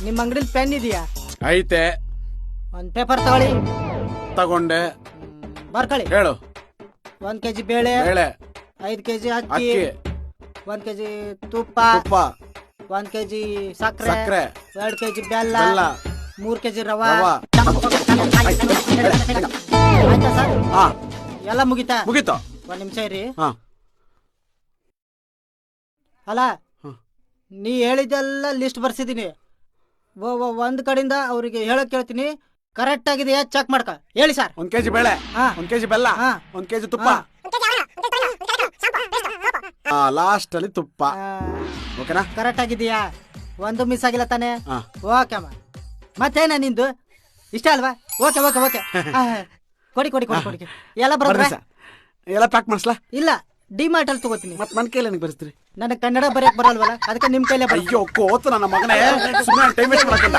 ನಿಮ್ಮ ಅಂಗಡಿಲಿ ಪೆನ್ ಇದೆಯಾ? ಐತೆ. ಒಂದ್ ಪೇಪರ್ ತಗೊಳ್ಳಿ. ತಗೊಂಡೆ. ಬರ್ಕೊಳ್ಳಿ. ಹೇಳು. 1 ಕೆಜಿ ಬೇಳೆ, 5 ಕೆಜಿ ಅಕ್ಕಿ, 1 ಕೆಜಿ ತುಪ್ಪ, 1 ಕೆಜಿ ಸಕ್ಕರೆ, 2 ಕೆಜಿ ಬೆಲ್ಲ, 3 ಕೆಜಿ ರವಾ. ಆಯ್ತಾ ಸರ್? ಎಲ್ಲ ಮುಗಿತಾ? ಮುಗೀತು. 1 ನಿಮಿಷ ಇರಿ. ಅಲ್ಲ, ನೀ ಹೇಳಿದೆಲ್ಲ ಲಿಸ್ಟ್ ಬರ್ಸಿದೀನಿ. ಒಂದ್ ಕಡೆಯಿಂದ ಅವ್ರಿಗೆ ಹೇಳಕ್ ಹೇಳ್ತೀನಿ, ಕರೆಕ್ಟ್ ಆಗಿದೆಯಾ ಚೆಕ್ ಮಾಡ್ಕ. ಹೇಳಿ ಸರ್. 1 ಕೆಜಿ ಬೇಳೆ, 1 ಕೆಜಿ ಬೆಲ್ಲ, 1 ಕೆಜಿ ತುಪ್ಪ, ಲಾಸ್ಟ್ ಅಲ್ಲಿ ತುಪ್ಪ. ಓಕೆನಾ? ಕರೆಕ್ಟ್ ಆಗಿದೆಯಾ? ಒಂದು ಮಿಸ್ ಆಗಿಲ್ಲ ತಾನೆ? ಓಕೆ ಅಮ್ಮ. ಮತ್ತೇನ ನಿಂದು ಇಷ್ಟ ಅಲ್ವಾ? Okay okay okay. ಕೊಡಿ ಕೊಡಿ ಕೊಡಿ ಕೊಡಿ. ಎಲ್ಲ ಬರೋದ್ರ? ಎಲ್ಲ ಪ್ಯಾಕ್ ಮಾಡಿಸ್ಲಾ? ಇಲ್ಲ, ಡಿಮಾರ್ಟ್ ಅಲ್ಲಿ ತಗೋತೀನಿ. ಮತ್ ನನ್ನ ಕೈಲಿ ನನಗೆ ಬರ್ಸ್ತೀರಿ? ನನಗೆ ಕನ್ನಡ ಬರೆಯಕ್ ಬರಲ್ವಲ್ಲ, ಅದಕ್ಕೆ ನಿಮ್ ಕೈಲೇ. ಅಯ್ಯೋ ಕೋತು ನನ್ನ ಮಗನೇ, ಸುಮ್ಮನೆ ಟೈಮ್ ವೇಸ್ಟ್ ಮಾಡಕ್ಕಿಲ್ಲ.